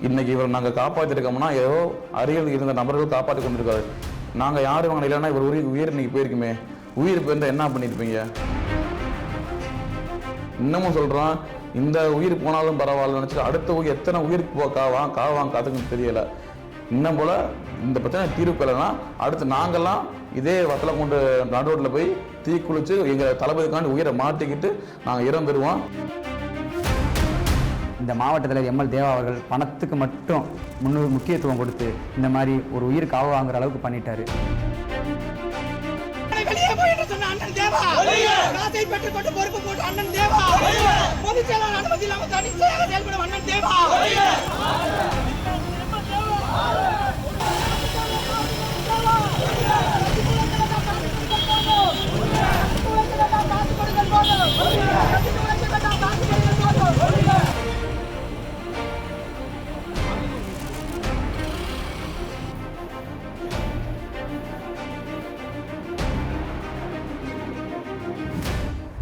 இன்னைக்கு இவர் நாங்கள் காப்பாற்றிருக்கோம்னா ஏதோ அருகில் இருந்த நபர்கள் காப்பாற்றி கொண்டிருக்காரு. நாங்கள் யாரும் வாங்க இல்லைன்னா இவர் உயிர் இன்னைக்கு போயிருக்குமே. உயிர் போயிருந்தால் என்ன பண்ணியிருப்பீங்க? இன்னமும் சொல்கிறோம், இந்த உயிர் போனாலும் பரவாயில்ல நினச்சிட்டு அடுத்த உயிர் எத்தனை உயிருக்கு காவாங்க காத்துக்குன்னு தெரியலை. இன்னும் போல் இந்த பிரச்சனை தீர்வு பெறலைன்னா அடுத்து நாங்கள்லாம் இதே வத்தலக்குண்டு நடுரோட்டில் போய் தீ குளித்து எங்கள் தளபதிக்காண்டி உயிரை மாட்டிக்கிட்டு நாங்கள் இறந்துடுவோம். இந்த மாவட்ட தலைவர் எம்எல் தேவா அவர்கள் பணத்துக்கு மட்டும் முக்கியத்துவம் கொடுத்து இந்த மாதிரி ஒரு உயிர் காவு வாங்குற அளவுக்கு பண்ணிட்டாரு.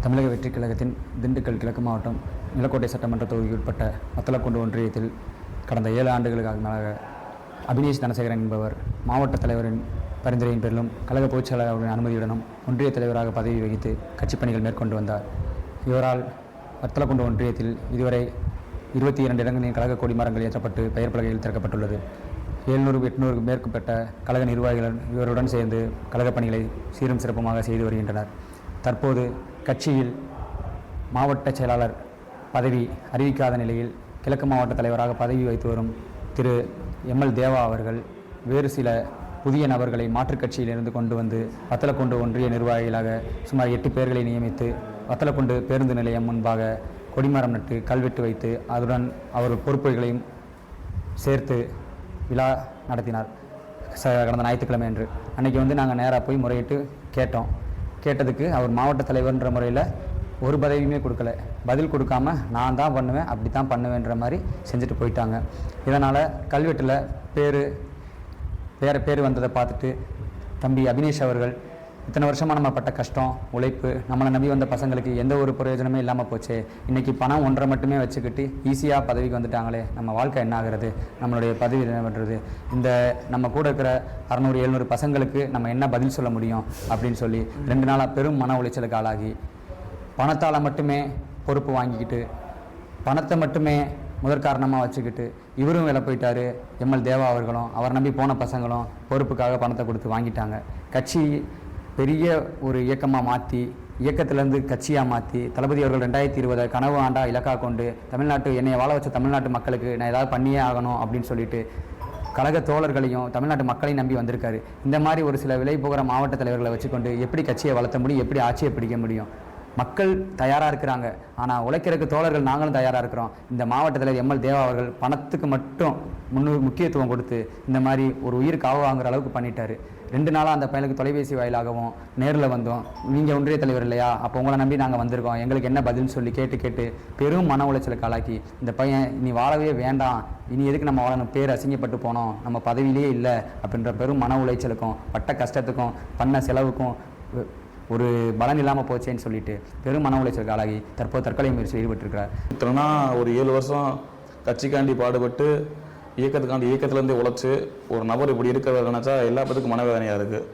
தமிழக வெற்றி கழகத்தின் திண்டுக்கல் கிழக்கு மாவட்டம் நிலக்கோட்டை சட்டமன்ற தொகுதிக்கு உட்பட்ட வத்தலக்குண்டு ஒன்றியத்தில் கடந்த 7 ஆண்டுகளுக்கு மேலாக அபினேஷ் தனசேகரன் என்பவர் மாவட்ட தலைவரின் பரிந்துரையின் பேரிலும் கழக பொதுச்செயலாளரின் அனுமதியுடனும் ஒன்றிய தலைவராக பதவி வகித்து கட்சிப் பணிகள் மேற்கொண்டு வந்தார். இவரால் வத்தலக்குண்டு ஒன்றியத்தில் இதுவரை 22 இடங்களில் கழக கொடிமரங்கள் ஏற்றப்பட்டு பெயர் பலகையில் திறக்கப்பட்டுள்ளது. 700-800 மேற்பட்ட கழக நிர்வாகிகள் இவருடன் சேர்ந்து கழக பணிகளை சீரும் சிறப்புமாக செய்து வருகின்றனர். தற்போது கட்சியில் மாவட்ட செயலாளர் பதவி அறிவிக்காத நிலையில் கிழக்கு மாவட்ட தலைவராக பதவி வைத்து வரும் திரு எம்எல் தேவா அவர்கள் வேறு சில புதிய நபர்களை மாற்றுக் கட்சியிலிருந்து கொண்டு வந்து வத்தலக்குண்டு ஒன்றிய நிர்வாகிகளாக சுமார் 8 பேர்களை நியமித்து வத்தலக்குண்டு பேருந்து நிலையம் முன்பாக கொடிமரம் நட்டு கல்வெட்டு வைத்து அதுடன் அவர் பொறுப்புகளையும் சேர்த்து விழா நடத்தினார். கடந்த ஞாயிற்றுக்கிழமை அன்று அன்றைக்கி நாங்கள் நேராக போய் முறையிட்டு கேட்டதுக்கு அவர் மாவட்ட தலைவர்ன்ற முறையில் ஒரு பதவியுமே கொடுக்கல. பதில் கொடுக்காம நான் தான் பண்ணுவேன், அப்படி தான் பண்ணுவேன்ற மாதிரி செஞ்சுட்டு போயிட்டாங்க. இதனால் கல்வெட்டில் வேறு பேர் வந்ததை பார்த்துட்டு தம்பி அபினேஷ் அவர்கள் இத்தனை வருஷமாக நம்ம பட்ட கஷ்டம் உழைப்பு நம்மளை நம்பி வந்த பசங்களுக்கு எந்த ஒரு பிரயோஜனமே இல்லாமல் போச்சு. இன்றைக்கி பணம் 1.5 மட்டுமே வச்சுக்கிட்டு ஈஸியாக பதவிக்கு வந்துட்டாங்களே, நம்ம வாழ்க்கை என்ன ஆகிறது, நம்மளுடைய பதவி என்ன பண்ணுறது, இந்த நம்ம கூட இருக்கிற 600-700 பசங்களுக்கு நம்ம என்ன பதில் சொல்ல முடியும் அப்படின்னு சொல்லி 2 நாளாக பெரும் மன உளைச்சலுக்கு ஆளாகி பணத்தால் மட்டுமே பொறுப்பு வாங்கிக்கிட்டு பணத்தை மட்டுமே முதற்காரணமாக வச்சுக்கிட்டு இவரும் வேலை போயிட்டார். எம்எல் தேவா அவர்களும் அவர் நம்பி போன பசங்களும் பொறுப்புக்காக பணத்தை கொடுத்து வாங்கிட்டாங்க. கட்சி பெரிய ஒரு இயக்கமாக மாற்றி இயக்கத்திலேருந்து கட்சியாக மாற்றி தளபதி அவர்கள் 2020 கனவு ஆண்டா இலக்காக கொண்டு என்னை வாழ வச்ச தமிழ்நாட்டு மக்களுக்கு நான் ஏதாவது பண்ணியே ஆகணும் அப்படின்னு சொல்லிட்டு கழக தோழர்களையும் தமிழ்நாட்டு மக்களையும் நம்பி வந்திருக்காரு. இந்த மாதிரி ஒரு சில விலை போகிற மாவட்ட தலைவர்களை வச்சுக்கொண்டு எப்படி கட்சியை வளர்த்த முடியும், எப்படி ஆட்சியை பிடிக்க முடியும்? மக்கள் தயாராக இருக்கிறாங்க, ஆனால் உழைக்கிறதுக்கு தோழர்கள் நாங்களும் தயாராக இருக்கிறோம். இந்த மாவட்ட தலைவர் எம்எல் தேவா அவர்கள் பணத்துக்கு மட்டும் முக்கியத்துவம் கொடுத்து இந்த மாதிரி ஒரு உயிர் காவு வாங்குற அளவுக்கு பண்ணிட்டாரு. 2 நாளாக அந்த பையனுக்கு தொலைபேசி வாயிலாகவும் நேரில் வந்தோம், நீங்கள் ஒன்றிய தலைவர் இல்லையா, அப்போ உங்களை நம்பி நாங்கள் வந்திருக்கோம், எங்களுக்கு என்ன பதில்னு சொல்லி கேட்டு பெரும் மன உளைச்சலுக்கு ஆளாக்கி இந்த பையன் இனி வாழவே வேண்டாம், இனி எதுக்கு நம்ம வாழணும், பேர் அசிங்கப்பட்டு போனோம், நம்ம பதவியிலேயே இல்லை அப்படின்ற பெரும் மன உளைச்சலுக்கும் பட்ட கஷ்டத்துக்கும் பண்ண செலவுக்கும் ஒரு பலன் இல்லாமல் போச்சேன்னு சொல்லிட்டு பெரும் மன உளைச்சலுக்கு ஆளாகி தற்போது தற்கொலை முயற்சியில் ஈடுபட்டிருக்கிறார். இத்தனை ஒரு 7 வருஷம் கட்சிக்காண்டி பாடுபட்டு இயக்கத்துலேருந்தே உழைச்சி ஒரு நபர் இப்படி இருக்கிறத நினச்சா எல்லா பேத்துக்கும் மனவேதனையாக இருக்குது.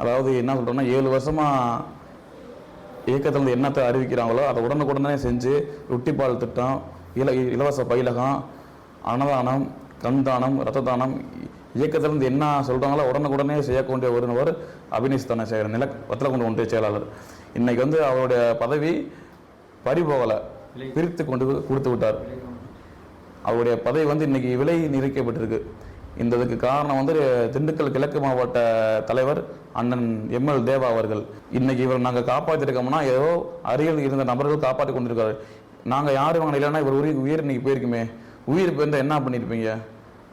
அதாவது என்ன சொல்கிறோன்னா 7 வருஷமாக இயக்கத்துலேருந்து என்னத்தை அறிவிக்கிறாங்களோ அதை உடனுக்குடனே செஞ்சு ரொட்டிப்பால் திட்டம், இலவச பயிலகம், அன்னதானம், கண்தானம், இரத்த தானம், இயக்கத்திலிருந்து என்ன சொல்கிறாங்களோ உடனுக்குடனே செய்யக்கூடிய ஒரு நபர் அபினேஷ் தனசேகரன் வத்தலக்குண்டு ஒன்றிய செயலாளர். இன்றைக்கி அவருடைய பதவி பறிபோகலை, பிரித்து கொடுத்து விட்டார். அவருடைய பதவி இன்றைக்கி விலை நிர்ணயிக்கப்பட்டிருக்கு. இதுக்கு காரணம் திண்டுக்கல் கிழக்கு மாவட்ட தலைவர் அண்ணன் எம்எல் தேவா அவர்கள். இன்றைக்கி இவர் நாங்கள் காப்பாற்றிருக்கோம்னா ஏதோ அருகில் இருந்த நபர்கள் காப்பாற்றி கொண்டிருக்காரு. நாங்கள் யாரும் வாங்க இல்லைன்னா இவர் உயிர் இன்றைக்கி போயிருக்குமே. உயிர் போயிருந்தால் என்ன பண்ணியிருப்பீங்க?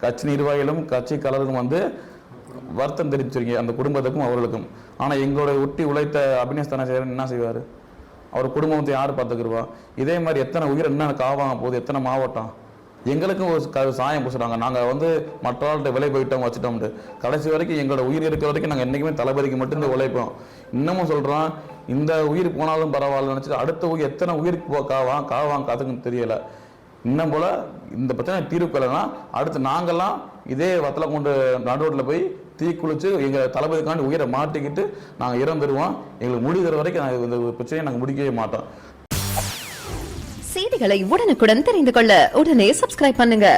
கட்சி நிர்வாகிகளும் கட்சி கலருக்கும் வருத்தம் தெரிவிச்சிருக்கீங்க அந்த குடும்பத்துக்கும் அவர்களுக்கும். ஆனால் எங்களுடைய ஒட்டி உழைத்த அபினேஷ் தனசேகரன் என்ன செய்வார்? அவர் குடும்பத்தை யார் பார்த்துக்கிருவா? இதே மாதிரி எத்தனை உயிர் என்ன காவாங்க போகுது, எத்தனை மாவட்டம் எங்களுக்கும் ஒரு சாயம் பூசுகிறாங்க. நாங்கள் மற்றவர்கள்ட்ட விலை போயிட்டோம் வச்சுட்டோம்ட்டு கடைசி வரைக்கும் எங்களோட உயிர் இருக்கிற வரைக்கும் நாங்கள் என்றைக்குமே தளபதிக்கு மட்டும்தான் உழைப்போம். இன்னமும் சொல்கிறோம், இந்த உயிர் போனாலும் பரவாயில்ல நினச்சிட்டு அடுத்த உயிர் எத்தனை உயிருக்கு காவாங்க காத்துக்குன்னு தெரியலை. இன்னும் போல் இந்த பிரச்சனை தீர்வு பெறலைன்னா அடுத்து நாங்கள்லாம் இதே வத்தலை கொண்டு நடுரோட்டில் போய் தீ குளிச்சு எங்கள் தளபதிக்காண்டி உயிரை மாட்டிக்கிட்டு நாங்கள் இறந்துருவோம். எங்களுக்கு முடிகிற வரைக்கும் நாங்கள் இந்த பிரச்சனையை நாங்கள் முடிக்கவே மாட்டோம். செய்திகளை உடனுக்குடன் தெரிந்து கொள்ள உடனே சப்ஸ்கிரைப் பண்ணுங்க.